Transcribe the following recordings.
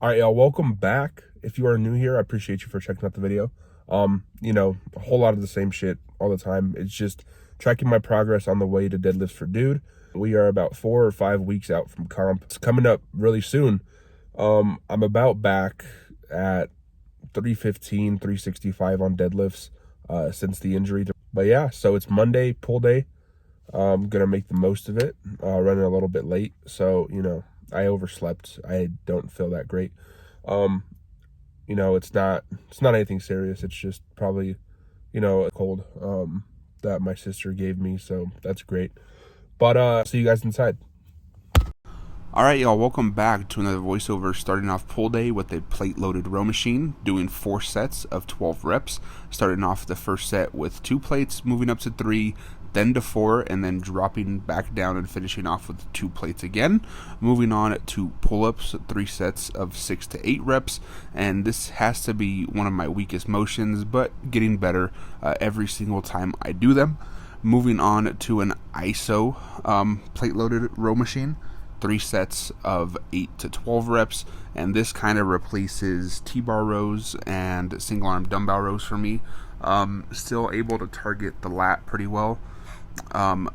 All right, y'all, welcome back. If you are new here, I appreciate you for checking out the video. A whole lot of the same shit all the time. It's just tracking my progress on the way to deadlifts for dude. We are about 4 or 5 weeks out from comp. It's coming up really soon. I'm about back at 315, 365 on deadlifts since the injury. But yeah, so it's Monday, pull day. I'm gonna make the most of it. Running a little bit late, so I overslept. I don't feel that great. It's not anything serious. It's just probably a cold that my sister gave me, so that's great. But see you guys inside. Alright, y'all, welcome back to another voiceover, starting off pull day with a plate-loaded row machine, doing 4 sets of 12 reps, starting off the first set with 2 plates, moving up to 3, then to 4, and then dropping back down and finishing off with 2 plates again. Moving on to pull-ups, 3 sets of 6 to 8 reps, and this has to be one of my weakest motions, but getting better every single time I do them. Moving on to an ISO plate-loaded row machine, 3 sets of 8 to 12 reps, and this kind of replaces T-bar rows and single arm dumbbell rows for me. Still able to target the lat pretty well.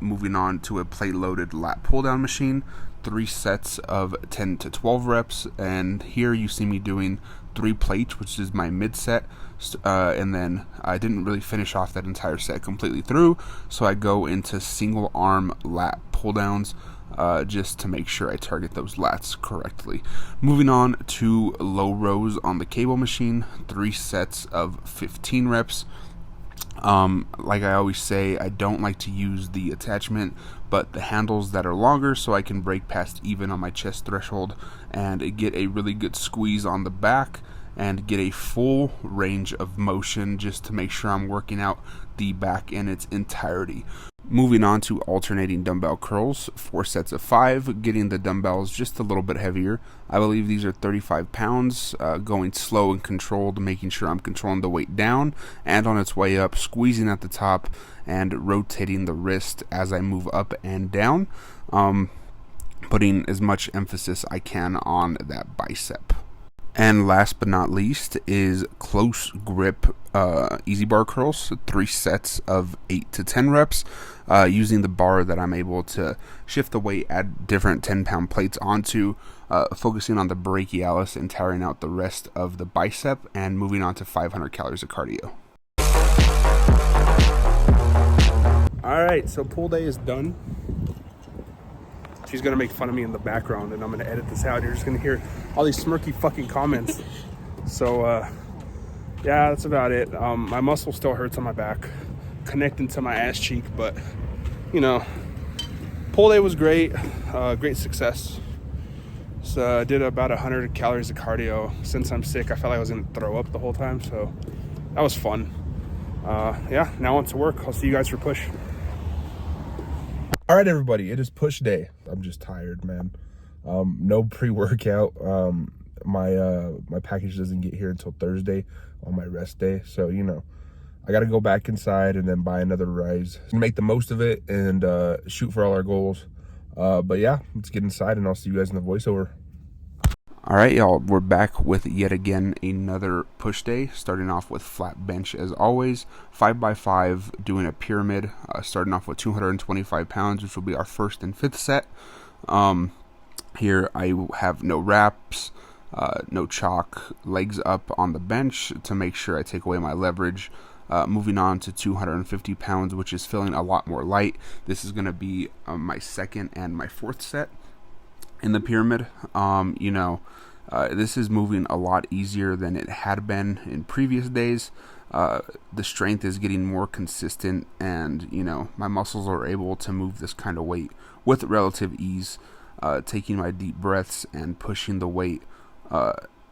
Moving on to a plate loaded lat pull down machine, 3 sets of 10 to 12 reps, and here you see me doing 3 plates, which is my mid set, and then I didn't really finish off that entire set completely through, so I go into single arm lat pull downs just to make sure I target those lats correctly. Moving on to low rows on the cable machine, 3 sets of 15 reps. Like I always say, I don't like to use the attachment, but the handles that are longer, so I can break past even on my chest threshold and get a really good squeeze on the back and get a full range of motion just to make sure I'm working out the back in its entirety. Moving on to alternating dumbbell curls, 4 sets of 5, getting the dumbbells just a little bit heavier. I believe these are 35 pounds, going slow and controlled, making sure I'm controlling the weight down and on its way up, squeezing at the top and rotating the wrist as I move up and down, putting as much emphasis I can on that bicep. And last but not least is close grip easy bar curls, 3 sets of 8 to 10 reps, using the bar that I'm able to shift the weight at different 10-pound plates onto, focusing on the brachialis and tiring out the rest of the bicep, and moving on to 500 calories of cardio. Alright, so pull day is done. She's gonna make fun of me in the background, and I'm gonna edit this out. You're just gonna hear all these smirky fucking comments. So yeah, that's about it. My muscle still hurts on my back, connecting to my ass cheek, but pull day was great. Great success. So I did about 100 calories of cardio. Since I'm sick, I felt like I was gonna throw up the whole time, so that was fun. Yeah, now on to work. I'll see you guys for push. All right, everybody, it is push day. I'm just tired, man. No pre-workout. My package doesn't get here until Thursday on my rest day, so I got to go back inside and then buy another rise and make the most of it and shoot for all our goals. But yeah, let's get inside and I'll see you guys in the voiceover. Alright, y'all, we're back with yet again another push day, starting off with flat bench as always, 5x5, doing a pyramid, starting off with 225 pounds, which will be our first and 5th set. Here I have no wraps, no chalk, legs up on the bench to make sure I take away my leverage. Moving on to 250 pounds, which is feeling a lot more light. This is going to be my 2nd and my 4th set in the pyramid. This is moving a lot easier than it had been in previous days. The strength is getting more consistent, and my muscles are able to move this kind of weight with relative ease, taking my deep breaths and pushing the weight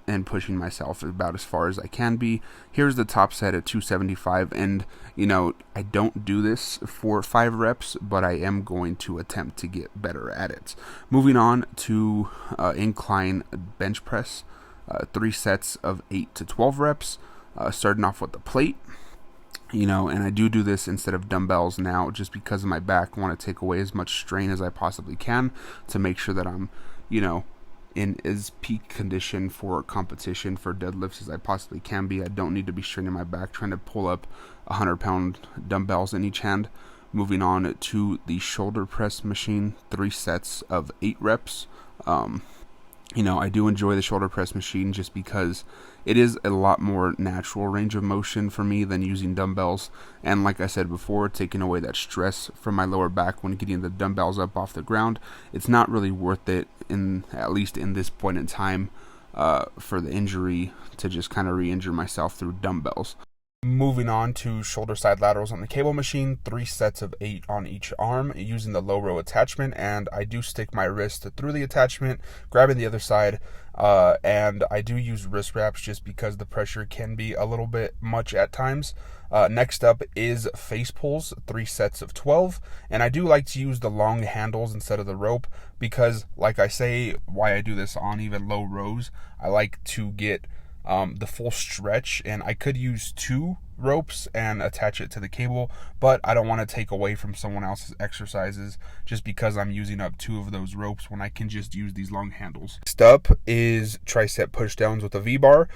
and pushing myself about as far as I can be. Here's the top set at 275, and I don't do this for 5 reps, but I am going to attempt to get better at it. Moving on to incline bench press, 3 sets of 8 to 12 reps, starting off with the plate. And I do this instead of dumbbells now just because of my back. I want to take away as much strain as I possibly can to make sure that I'm in as peak condition for competition for deadlifts as I possibly can be. I don't need to be straining my back trying to pull up 100-pound dumbbells in each hand. Moving on to the shoulder press machine, 3 sets of 8 reps. I do enjoy the shoulder press machine just because it is a lot more natural range of motion for me than using dumbbells. And like I said before, taking away that stress from my lower back when getting the dumbbells up off the ground, it's not really worth it, at least in this point in time, for the injury to just kind of re-injure myself through dumbbells. Moving on to shoulder side laterals on the cable machine, 3 sets of 8 on each arm using the low row attachment, and I do stick my wrist through the attachment, grabbing the other side, and I do use wrist wraps just because the pressure can be a little bit much at times. Next up is face pulls, 3 sets of 12, and I do like to use the long handles instead of the rope because, like I say, why I do this on even low rows, I like to get the full stretch, and I could use 2 ropes and attach it to the cable, but I don't want to take away from someone else's exercises just because I'm using up 2 of those ropes when I can just use these long handles. Next up is tricep push downs with a V-bar,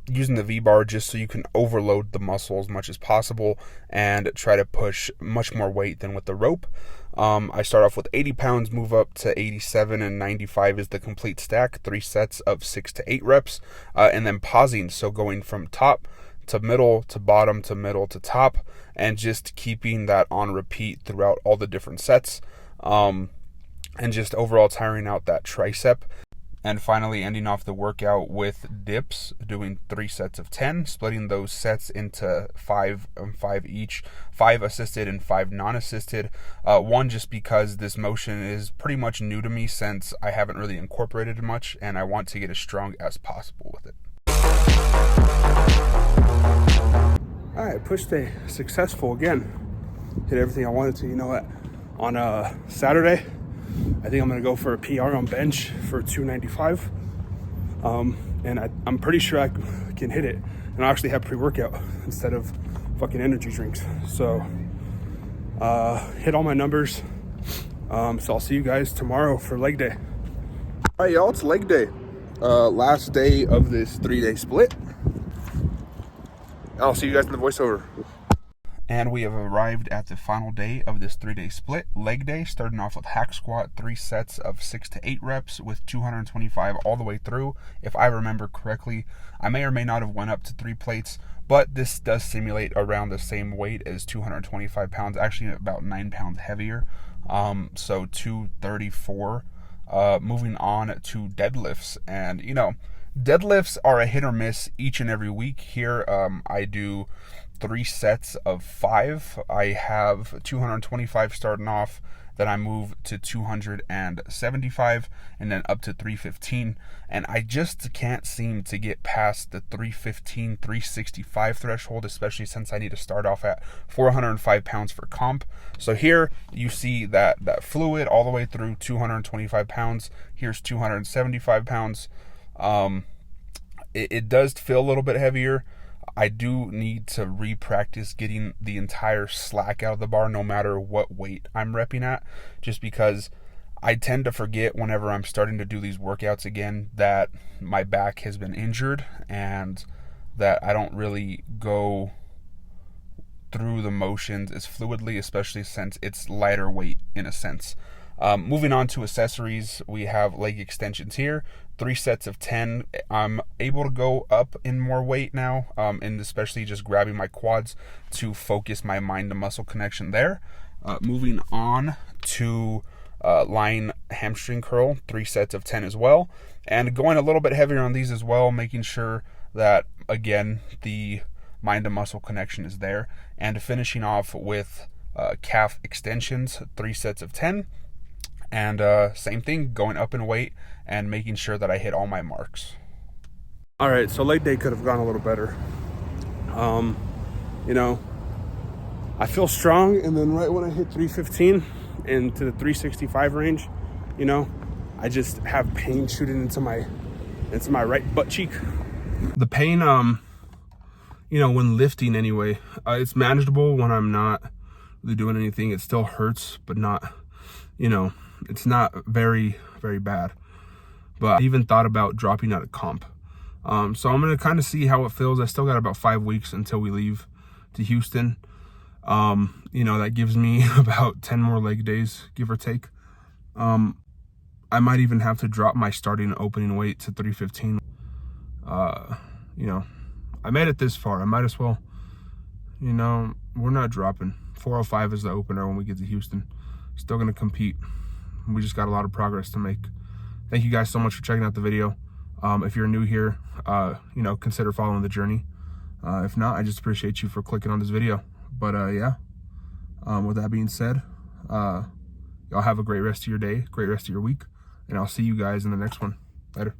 using the V-bar just so you can overload the muscle as much as possible and try to push much more weight than with the rope. I start off with 80 pounds, move up to 87, and 95 is the complete stack, 3 sets of 6 to 8 reps, and then pausing, so going from top to middle to bottom to middle to top, and just keeping that on repeat throughout all the different sets, and just overall tiring out that tricep. And finally ending off the workout with dips, doing 3 sets of 10, splitting those sets into 5 and 5 each, 5 assisted and 5 non-assisted. One, just because this motion is pretty much new to me since I haven't really incorporated it much, and I want to get as strong as possible with it. All right, push day successful again. Hit everything I wanted to. You know what? On Saturday, I think I'm gonna go for a PR on bench for 295, and I'm pretty sure I can hit it, and I actually have pre-workout instead of fucking energy drinks. So hit all my numbers. So I'll see you guys tomorrow for leg day. All right, y'all, it's leg day. Last day of this 3-day split. I'll see you guys in the voiceover. And we have arrived at the final day of this 3-day split, leg day, starting off with hack squat, 3 sets of 6 to 8 reps with 225 all the way through. If I remember correctly, I may or may not have went up to 3 plates, but this does simulate around the same weight as 225 pounds, actually about 9 pounds heavier. So 234. Moving on to deadlifts, and deadlifts are a hit or miss each and every week. Here, I do 3 sets of 5. I have 225 starting off, then I move to 275, and then up to 315. And I just can't seem to get past the 315, 365 threshold, especially since I need to start off at 405 pounds for comp. So here you see that fluid all the way through 225 pounds. Here's 275 pounds. It does feel a little bit heavier. I do need to re-practice getting the entire slack out of the bar no matter what weight I'm repping at, just because I tend to forget whenever I'm starting to do these workouts again that my back has been injured and that I don't really go through the motions as fluidly, especially since it's lighter weight in a sense. Moving on to accessories, we have leg extensions here, 3 sets of 10. I'm able to go up in more weight now, and especially just grabbing my quads to focus my mind to muscle connection there. Moving on to lying hamstring curl, 3 sets of 10 as well, and going a little bit heavier on these as well, making sure that, again, the mind to muscle connection is there, and finishing off with calf extensions, 3 sets of 10. And same thing, going up in weight and making sure that I hit all my marks. All right, so leg day could have gone a little better. I feel strong, and then right when I hit 315 into the 365 range, I just have pain shooting into my right butt cheek. The pain, when lifting anyway, it's manageable when I'm not really doing anything. It still hurts, but not, it's not very, very bad. but I even thought about dropping out of comp. So I'm going to kind of see how it feels. I still got about 5 weeks until we leave to Houston. You know, that gives me about 10 more leg days, give or take. I might even have to drop my starting opening weight to 315. You know, I made it this far. I might as well, you know, we're not dropping. 405 is the opener when we get to Houston. Still going to compete. We just got a lot of progress to make. Thank you guys so much for checking out the video. If you're new here, you know, consider following the journey. If not, I just appreciate you for clicking on this video. But yeah, with that being said, y'all have a great rest of your day, great rest of your week, and I'll see you guys in the next one. Later.